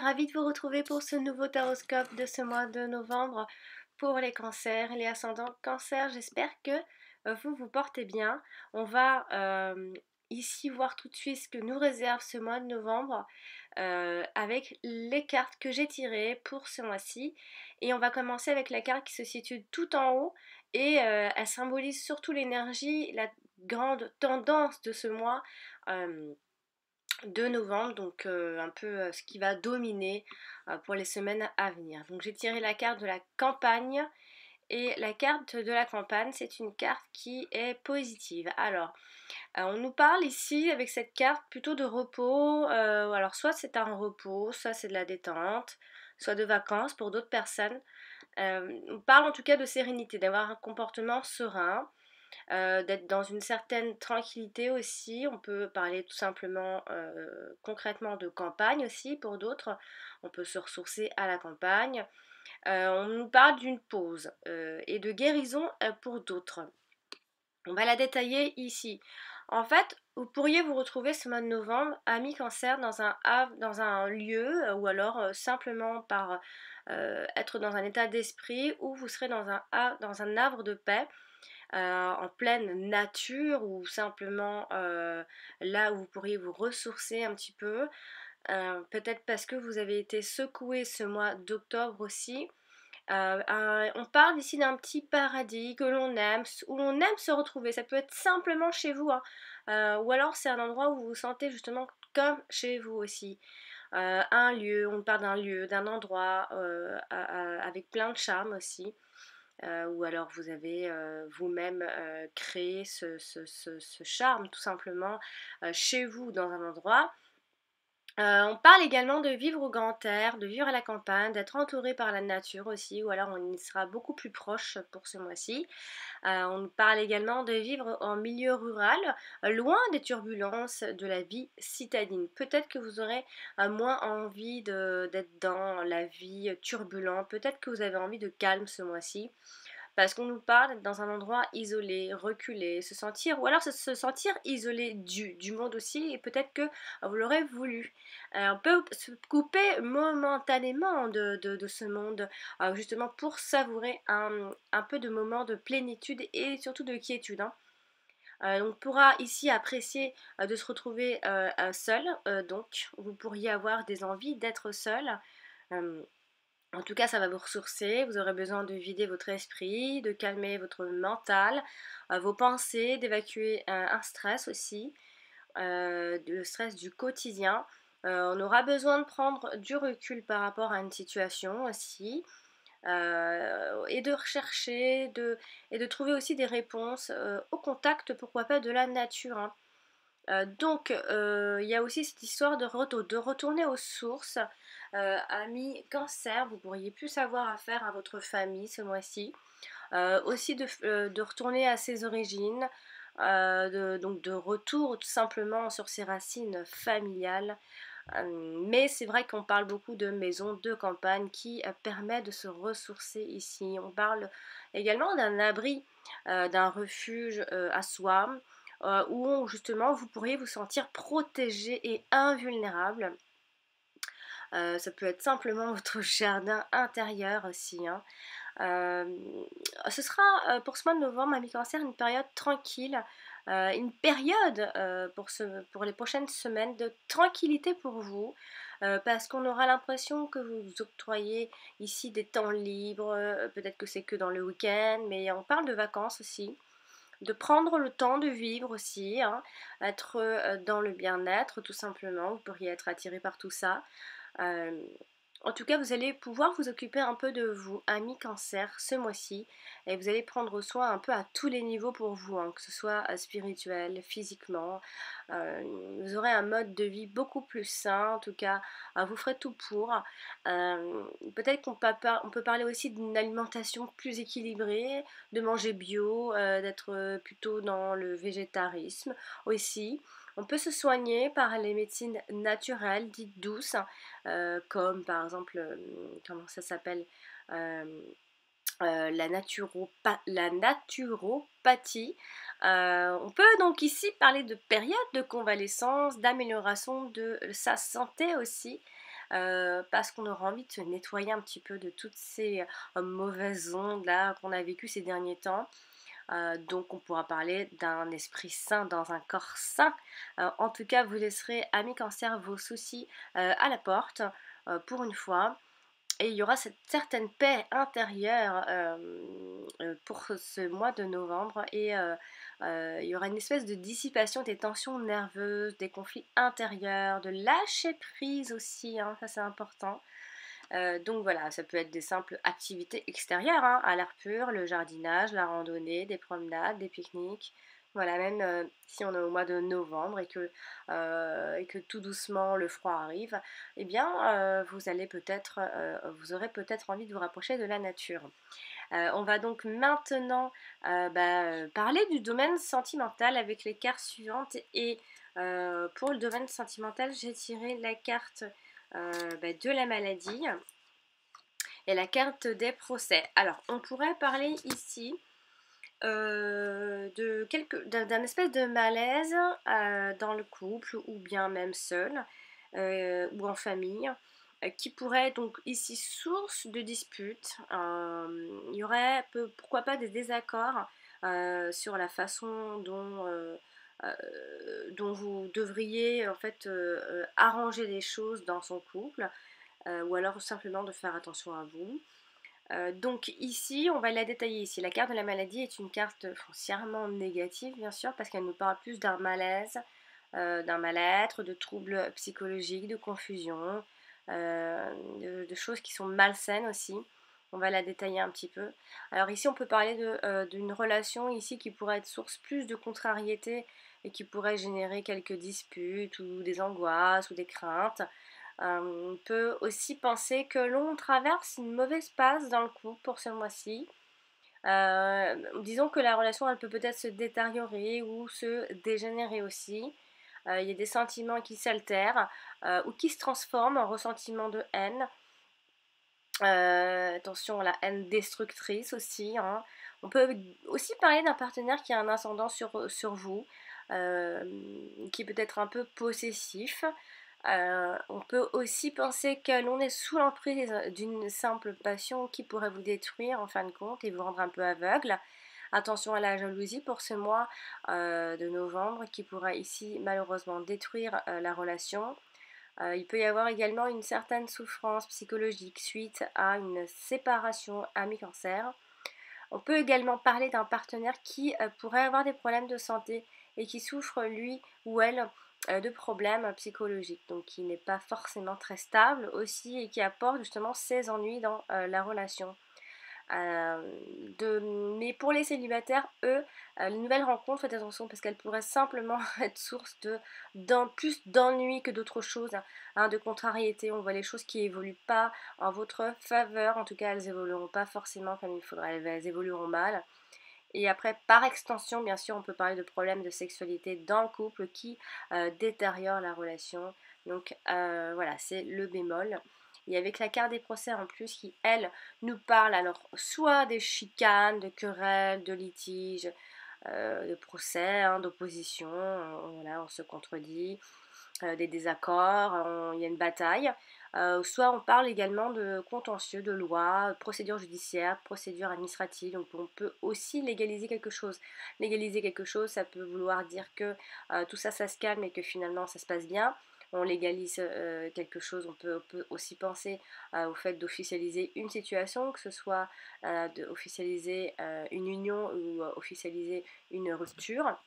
ravie de vous retrouver pour ce nouveau taroscope de ce mois de novembre pour les cancers et les ascendants cancers. J'espère que vous vous portez bien. On va ici voir tout de suite ce que nous réserve ce mois de novembre avec les cartes que j'ai tirées pour ce mois-ci. Et on va commencer avec la carte qui se situe tout en haut et elle symbolise surtout l'énergie, la grande tendance de ce mois. De novembre, donc un peu ce qui va dominer pour les semaines à venir. Donc j'ai tiré la carte de la campagne et la carte de la campagne, c'est une carte qui est positive. Alors, on nous parle ici avec cette carte plutôt de repos, alors soit c'est un repos, soit c'est de la détente, soit de vacances pour d'autres personnes. On parle en tout cas de sérénité, d'avoir un comportement serein, d'être dans une certaine tranquillité aussi. On peut parler tout simplement concrètement de campagne aussi pour d'autres. On peut se ressourcer à la campagne. On nous parle d'une pause et de guérison pour d'autres. On va la détailler ici. En fait, vous pourriez vous retrouver ce mois de novembre à mi-cancer dans un lieu ou alors simplement par être dans un état d'esprit où vous serez dans un havre de paix en pleine nature ou simplement là où vous pourriez vous ressourcer un petit peu. Peut-être parce que vous avez été secoué ce mois d'octobre aussi. On parle ici d'un petit paradis que l'on aime, où l'on aime se retrouver. Ça peut être simplement chez vous, hein. Ou alors c'est un endroit où vous vous sentez justement comme chez vous aussi. Un lieu, on parle d'un lieu, d'un endroit avec plein de charme aussi. Ou alors vous avez vous-même créé ce charme tout simplement chez vous dans un endroit. On parle également de vivre au grand air, de vivre à la campagne, d'être entouré par la nature aussi, ou alors on y sera beaucoup plus proche pour ce mois-ci. On parle également de vivre en milieu rural, loin des turbulences de la vie citadine. Peut-être que vous aurez moins envie d'être dans la vie turbulente, peut-être que vous avez envie de calme ce mois-ci. Parce qu'on nous parle d'être dans un endroit isolé, reculé, se sentir, ou alors se sentir isolé du monde aussi, et peut-être que vous l'aurez voulu. On peut se couper momentanément de ce monde, justement pour savourer un peu de moments de plénitude et surtout de quiétude, hein. On pourra ici apprécier de se retrouver seul, donc vous pourriez avoir des envies d'être seul. Euh, en tout cas, ça va vous ressourcer, vous aurez besoin de vider votre esprit, de calmer votre mental, vos pensées, d'évacuer un stress aussi, le stress du quotidien. On aura besoin de prendre du recul par rapport à une situation aussi, et de rechercher et de trouver aussi des réponses au contact, pourquoi pas, de la nature, hein. Donc, il y a aussi cette histoire de retourner aux sources. Amis cancer, vous pourriez plus avoir affaire à votre famille ce mois-ci. Aussi de retourner à ses origines, donc de retour tout simplement sur ses racines familiales. Mais c'est vrai qu'on parle beaucoup de maisons de campagne qui permet de se ressourcer ici. On parle également d'un abri, d'un refuge à soi, où justement vous pourriez vous sentir protégé et invulnérable. Ça peut être simplement votre jardin intérieur aussi, hein. Euh, Ce sera pour ce mois de novembre à mi-cancer une période tranquille, une période pour les prochaines semaines de tranquillité pour vous, parce qu'on aura l'impression que vous octroyez ici des temps libres, peut-être que c'est que dans le week-end, mais on parle de vacances aussi. De prendre le temps de vivre aussi, hein, être dans le bien-être tout simplement, vous pourriez être attiré par tout ça. Euh, En tout cas, vous allez pouvoir vous occuper un peu de vous, ami cancer, ce mois-ci, et vous allez prendre soin un peu à tous les niveaux pour vous, hein, que ce soit spirituel, physiquement. Vous aurez un mode de vie beaucoup plus sain, en tout cas, vous ferez tout pour. Peut-être on peut parler aussi d'une alimentation plus équilibrée, de manger bio, d'être plutôt dans le végétarisme aussi. On peut se soigner par les médecines naturelles, dites douces, comme par exemple, comment ça s'appelle, euh, la naturopathie. On peut donc ici parler de période de convalescence, d'amélioration de sa santé aussi. parce qu'on aura envie de se nettoyer un petit peu de toutes ces mauvaises ondes là qu'on a vécues ces derniers temps. Donc on pourra parler d'un esprit sain dans un corps sain. En tout cas, vous laisserez, amis cancer, vos soucis à la porte pour une fois. Et il y aura cette certaine paix intérieure pour ce mois de novembre. Et il y aura une espèce de dissipation des tensions nerveuses, des conflits intérieurs, de lâcher prise aussi, hein, ça c'est important. Donc voilà, ça peut être des simples activités extérieures, hein, à l'air pur, le jardinage, la randonnée, des promenades, des pique-niques. Voilà, même si on est au mois de novembre et que tout doucement le froid arrive, eh bien vous aurez peut-être envie de vous rapprocher de la nature. On va donc maintenant parler du domaine sentimental avec les cartes suivantes. Et pour le domaine sentimental, j'ai tiré la carte de la maladie et la carte des procès. Alors, on pourrait parler ici d'un espèce de malaise dans le couple ou bien même seul ou en famille qui pourrait donc ici source de disputes. Il y aurait pourquoi pas des désaccords sur la façon dont vous devriez en fait arranger les choses dans son couple ou alors simplement de faire attention à vous. Donc ici, on va la détailler ici. La carte de la maladie est une carte foncièrement négative, bien sûr, parce qu'elle nous parle plus d'un malaise, d'un mal-être, de troubles psychologiques, de confusion, de choses qui sont malsaines aussi. On va la détailler un petit peu. Alors ici, on peut parler d'une relation ici qui pourrait être source plus de contrariété et qui pourrait générer quelques disputes ou des angoisses ou des craintes. On peut aussi penser que l'on traverse une mauvaise passe dans le couple pour ce mois-ci. Disons que la relation elle peut peut-être se détériorer ou se dégénérer aussi. Il y a des sentiments qui s'altèrent ou qui se transforment en ressentiment de haine. Attention à la haine destructrice aussi, hein. On peut aussi parler d'un partenaire qui a un ascendant sur vous, qui peut être un peu possessif. On peut aussi penser que l'on est sous l'emprise d'une simple passion qui pourrait vous détruire en fin de compte et vous rendre un peu aveugle. Attention à la jalousie pour ce mois de novembre qui pourrait ici malheureusement détruire la relation. Il peut y avoir également une certaine souffrance psychologique suite à une séparation ami-cancer. On peut également parler d'un partenaire qui pourrait avoir des problèmes de santé et qui souffre lui ou elle de problèmes psychologiques, donc qui n'est pas forcément très stable aussi et qui apporte justement ses ennuis dans la relation. Mais pour les célibataires, eux, les nouvelles rencontres, faites attention parce qu'elles pourraient simplement être source plus d'ennui que d'autres choses, hein, de contrariété. On voit les choses qui évoluent pas en votre faveur, en tout cas elles évolueront pas forcément comme il faudrait, elles évolueront mal. Et après, par extension, bien sûr, on peut parler de problèmes de sexualité dans le couple qui détériorent la relation. Donc voilà, c'est le bémol. Et avec la carte des procès en plus qui, elle, nous parle alors soit des chicanes, de querelles, de litiges, de procès, hein, d'opposition, voilà, on se contredit, des désaccords, il y a une bataille. Soit on parle également de contentieux, de loi, procédure judiciaire, procédure administrative, donc on peut aussi légaliser quelque chose. Légaliser quelque chose, ça peut vouloir dire que tout ça, ça se calme et que finalement ça se passe bien. On légalise quelque chose, on peut aussi penser au fait d'officialiser une situation, que ce soit d'officialiser une union ou officialiser une rupture.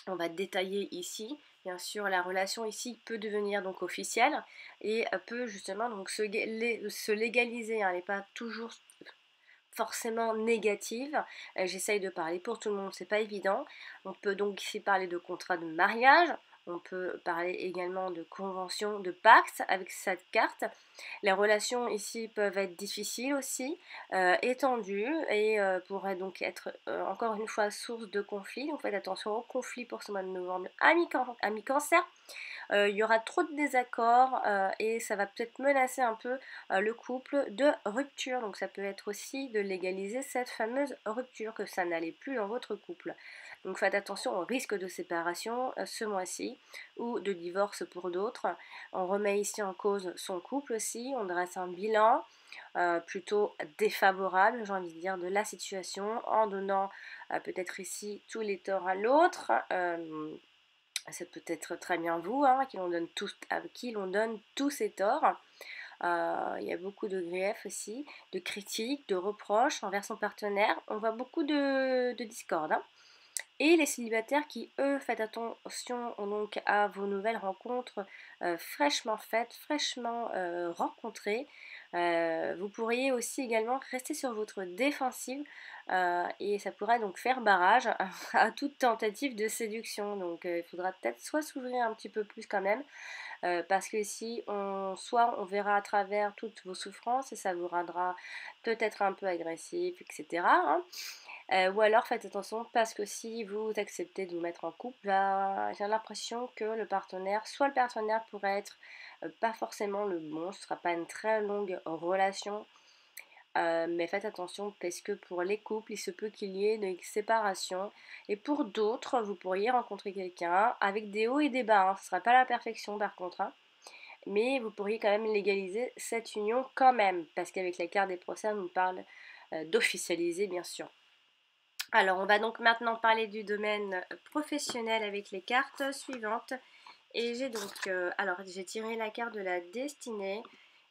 On va détailler ici. Bien sûr, la relation ici peut devenir donc officielle et peut justement donc se légaliser, hein. Elle n'est pas toujours forcément négative. J'essaye de parler pour tout le monde, c'est pas évident. On peut donc ici parler de contrat de mariage. On peut parler également de convention, de pacte avec cette carte. Les relations ici peuvent être difficiles aussi, étendues et pourraient donc être encore une fois source de conflits. Donc faites attention aux conflits pour ce mois de novembre. Ami cancer, il y aura trop de désaccords et ça va peut-être menacer un peu le couple de rupture. Donc ça peut être aussi de légaliser cette fameuse rupture, que ça n'allait plus dans votre couple. Donc faites attention au risque de séparation ce mois-ci. aussi, ou de divorce pour d'autres. On remet ici en cause son couple aussi, on dresse un bilan plutôt défavorable, j'ai envie de dire, de la situation, en donnant peut-être ici tous les torts à l'autre. C'est peut-être très bien vous, hein, à qui l'on donne tous ces torts. Il y a beaucoup de griefs aussi, de critiques, de reproches envers son partenaire. On voit beaucoup de discorde, hein. Et les célibataires qui, eux, faites attention donc à vos nouvelles rencontres fraîchement faites, fraîchement rencontrées. Vous pourriez aussi également rester sur votre défensive et ça pourrait donc faire barrage à toute tentative de séduction. Donc il faudra peut-être soit s'ouvrir un petit peu plus quand même, parce que si soit on verra à travers toutes vos souffrances et ça vous rendra peut-être un peu agressif, etc., hein. Ou alors faites attention parce que si vous acceptez de vous mettre en couple, j'ai l'impression que soit le partenaire pourrait être pas forcément le bon, ce ne sera pas une très longue relation, mais faites attention parce que pour les couples, il se peut qu'il y ait une séparation. Et pour d'autres, vous pourriez rencontrer quelqu'un avec des hauts et des bas, hein. Ce ne sera pas la perfection par contre, hein. Mais vous pourriez quand même légaliser cette union quand même, parce qu'avec la carte des procès, on nous parle d'officialiser bien sûr. Alors, on va donc maintenant parler du domaine professionnel avec les cartes suivantes. Et j'ai donc, j'ai tiré la carte de la destinée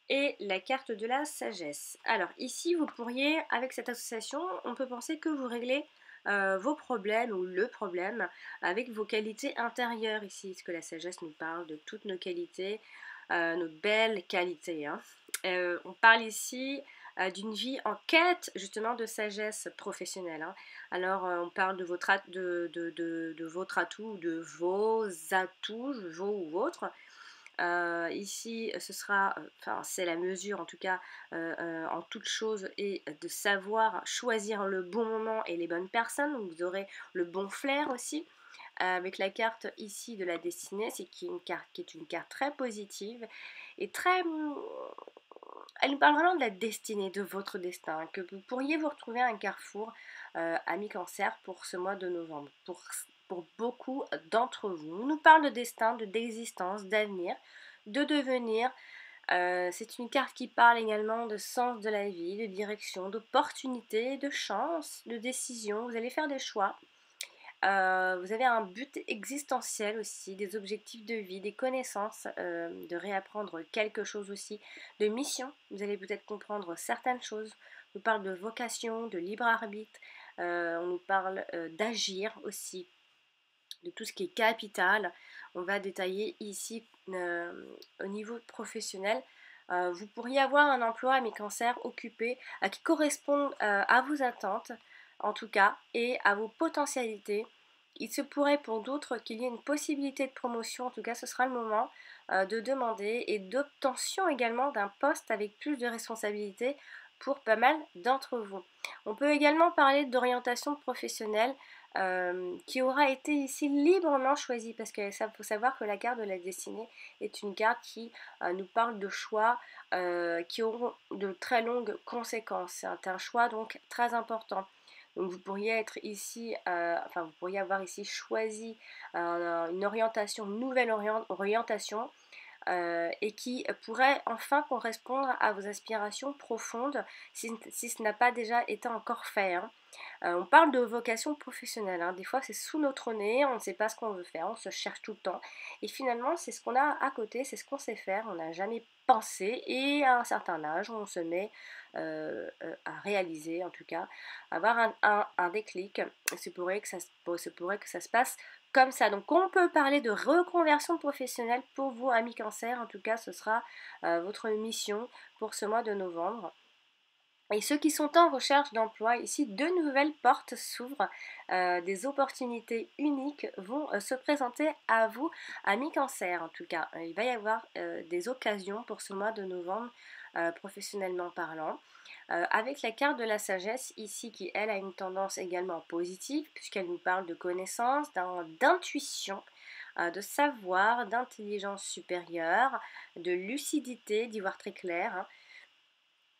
et la carte de la sagesse. Alors, ici, vous pourriez, avec cette association, on peut penser que vous réglez vos problèmes ou le problème avec vos qualités intérieures ici, parce que la sagesse nous parle de toutes nos qualités, nos belles qualités, hein. On parle ici d'une vie en quête justement de sagesse professionnelle, hein. Alors on parle de votre, de votre atout, de vos atouts, vos ou vôtres. Ici, ce sera, c'est la mesure en tout cas en toute chose et de savoir choisir le bon moment et les bonnes personnes. Donc vous aurez le bon flair aussi. Avec la carte ici de la destinée, une carte qui est une carte très positive et très elle nous parle vraiment de la destinée, de votre destin, que vous pourriez vous retrouver à un carrefour, ami cancer, pour ce mois de novembre. Pour beaucoup d'entre vous. On nous parle de destin, d'existence, d'avenir, de devenir. C'est une carte qui parle également de sens de la vie, de direction, d'opportunité, de chance, de décision. Vous allez faire des choix. Vous avez un but existentiel aussi, des objectifs de vie, des connaissances, de réapprendre quelque chose aussi, de mission. Vous allez peut-être comprendre certaines choses. On nous parle de vocation, de libre arbitre. On nous parle d'agir aussi, de tout ce qui est capital. On va détailler ici au niveau professionnel. Vous pourriez avoir un emploi à mes cancers occupé qui correspond à vos attentes en tout cas et à vos potentialités. Il se pourrait pour d'autres qu'il y ait une possibilité de promotion, en tout cas ce sera le moment de demander, et d'obtention également d'un poste avec plus de responsabilités pour pas mal d'entre vous. On peut également parler d'orientation professionnelle qui aura été ici librement choisie, parce qu'il faut savoir que la carte de la destinée est une carte qui nous parle de choix qui auront de très longues conséquences. C'est un choix donc très important. Donc vous pourriez être ici, vous pourriez avoir ici choisi une orientation, une nouvelle orientation et qui pourrait enfin correspondre à vos aspirations profondes si ce n'a pas déjà été encore fait, hein. On parle de vocation professionnelle, hein. Des fois c'est sous notre nez, on ne sait pas ce qu'on veut faire, on se cherche tout le temps et finalement c'est ce qu'on a à côté, c'est ce qu'on sait faire, on n'a jamais pensé et à un certain âge on se met à réaliser, en tout cas avoir un déclic. C'est pourrait que ça se passe comme ça. Donc on peut parler de reconversion professionnelle pour vous, amis cancer. En tout cas, ce sera votre mission pour ce mois de novembre. Et ceux qui sont en recherche d'emploi, ici, de nouvelles portes s'ouvrent, des opportunités uniques vont se présenter à vous, amis cancer. En tout cas, il va y avoir des occasions pour ce mois de novembre, professionnellement parlant. Avec la carte de la sagesse ici qui elle a une tendance également positive puisqu'elle nous parle de connaissance, d'intuition, de savoir, d'intelligence supérieure, de lucidité, d'y voir très clair, hein,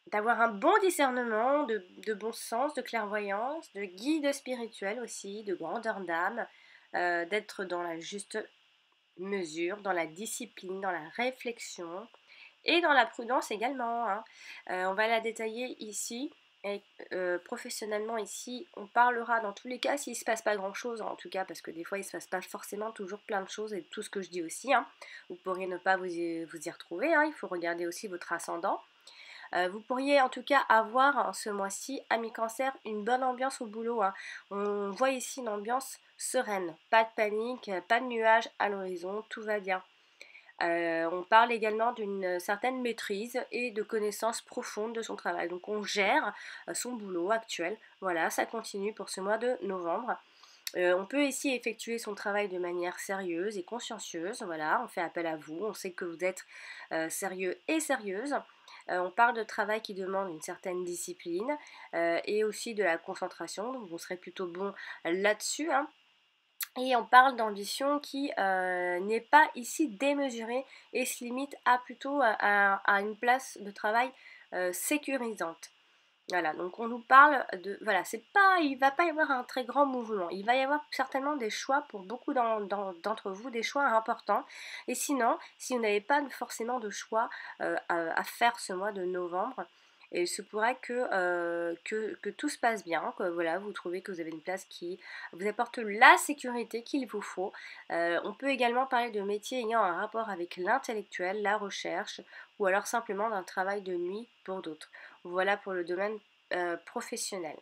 d'avoir un bon discernement, de bon sens, de clairvoyance, de guide spirituel aussi, de grandeur d'âme, d'être dans la juste mesure, dans la discipline, dans la réflexion et dans la prudence également, hein. On va la détailler ici. Et professionnellement ici, on parlera dans tous les cas s'il ne se passe pas grand chose, en tout cas parce que des fois il ne se passe pas forcément toujours plein de choses et tout ce que je dis aussi, hein. Vous pourriez ne pas vous y retrouver, hein. Il faut regarder aussi votre ascendant. Vous pourriez en tout cas avoir hein, ce mois-ci, amis cancer, une bonne ambiance au boulot, hein. On voit ici une ambiance sereine, pas de panique, pas de nuages à l'horizon, tout va bien. On parle également d'une certaine maîtrise et de connaissance profonde de son travail. Donc on gère son boulot actuel. Voilà, ça continue pour ce mois de novembre. On peut ici effectuer son travail de manière sérieuse et consciencieuse. Voilà, on fait appel à vous. On sait que vous êtes sérieux et sérieuse. On parle de travail qui demande une certaine discipline et aussi de la concentration. Donc vous serez plutôt bon là-dessus, hein. Et on parle d'ambition qui n'est pas ici démesurée et se limite à plutôt à une place de travail sécurisante. Voilà, donc on nous parle de... Voilà, c'est pas, il va pas y avoir un très grand mouvement. Il va y avoir certainement des choix pour beaucoup d'entre vous, des choix importants. Et sinon, si vous n'avez pas forcément de choix à faire ce mois de novembre, et il se pourrait que tout se passe bien, que voilà, vous trouvez que vous avez une place qui vous apporte la sécurité qu'il vous faut. On peut également parler de métiers ayant un rapport avec l'intellectuel, la recherche, ou alors simplement d'un travail de nuit pour d'autres. Voilà pour le domaine professionnel.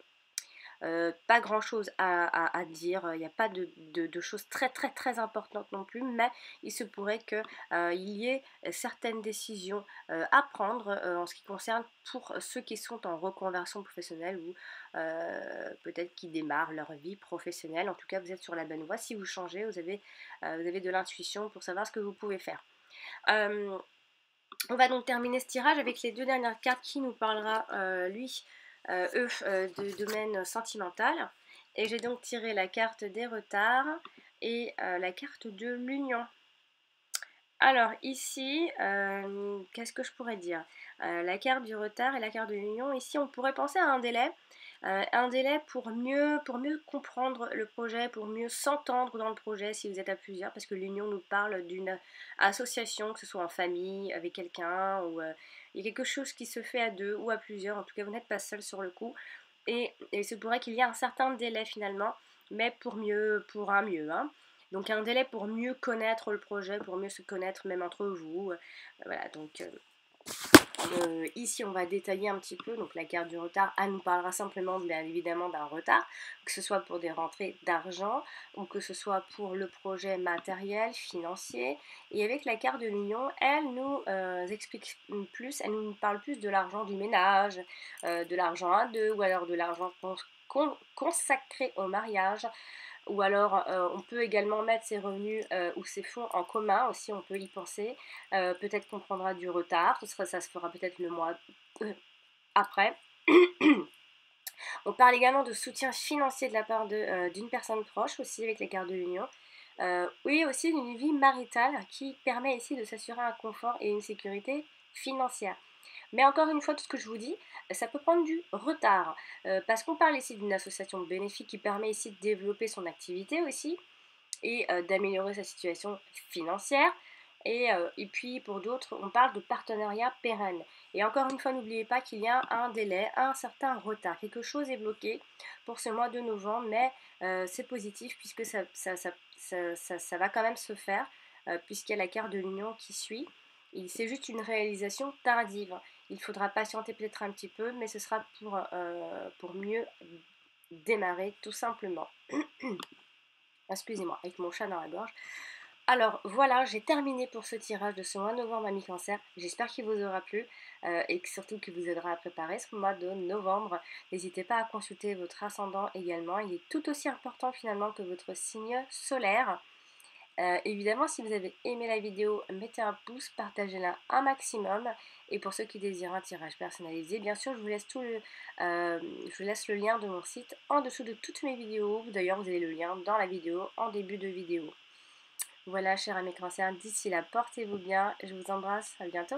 Pas grand chose à dire, il n'y a pas de choses très importantes non plus, mais il se pourrait qu'il y ait certaines décisions à prendre en ce qui concerne pour ceux qui sont en reconversion professionnelle ou peut-être qui démarrent leur vie professionnelle. En tout cas, vous êtes sur la bonne voie. Si vous changez, vous avez de l'intuition pour savoir ce que vous pouvez faire. On va donc terminer ce tirage avec les deux dernières cartes qui nous parlera, du domaine sentimental. Et j'ai donc tiré la carte des retards et la carte de l'union. Alors ici, qu'est-ce que je pourrais dire? La carte du retard et la carte de l'union. Ici, on pourrait penser à un délai pour mieux comprendre le projet, pour mieux s'entendre dans le projet si vous êtes à plusieurs, parce que l'union nous parle d'une association, que ce soit en famille, avec quelqu'un, ou il y a quelque chose qui se fait à deux ou à plusieurs. En tout cas, vous n'êtes pas seul sur le coup. Et il se pourrait qu'il y ait un certain délai finalement, mais pour un mieux, hein. Donc un délai pour mieux connaître le projet, pour mieux se connaître même entre vous. Voilà, donc ici on va détailler un petit peu. Donc la carte du retard, elle nous parlera simplement bien évidemment d'un retard, que ce soit pour des rentrées d'argent ou que ce soit pour le projet matériel, financier. Et avec la carte de l'union, elle nous explique plus, elle nous parle plus de l'argent du ménage, de l'argent à deux ou alors de l'argent consacré au mariage. Ou alors, on peut également mettre ses revenus ou ses fonds en commun aussi, on peut y penser. Peut-être qu'on prendra du retard, ça se fera peut-être le mois après. On parle également de soutien financier de la part d'une personne proche aussi avec les cartes de l'union. Oui, aussi d'une vie maritale qui permet ici de s'assurer un confort et une sécurité financière. Mais encore une fois, tout ce que je vous dis, ça peut prendre du retard. Parce qu'on parle ici d'une association bénéfique qui permet ici de développer son activité aussi et d'améliorer sa situation financière. Et puis pour d'autres, on parle de partenariat pérenne. Et encore une fois, n'oubliez pas qu'il y a un délai, un certain retard. Quelque chose est bloqué pour ce mois de novembre, mais c'est positif puisque ça va quand même se faire, puisqu'il y a la carte de l'union qui suit. C'est juste une réalisation tardive. Il faudra patienter peut-être un petit peu, mais ce sera pour mieux démarrer tout simplement. Excusez-moi, avec mon chat dans la gorge. Alors voilà, j'ai terminé pour ce tirage de ce mois de novembre à mi-cancer. J'espère qu'il vous aura plu et surtout qu'il vous aidera à préparer ce mois de novembre. N'hésitez pas à consulter votre ascendant également. Il est tout aussi important finalement que votre signe solaire. Évidemment, si vous avez aimé la vidéo, mettez un pouce, partagez-la un maximum. Et pour ceux qui désirent un tirage personnalisé, bien sûr, je vous laisse le lien de mon site en dessous de toutes mes vidéos. D'ailleurs, vous avez le lien dans la vidéo, en début de vidéo. Voilà, chers amis cancers, d'ici là, portez-vous bien. Je vous embrasse, à bientôt.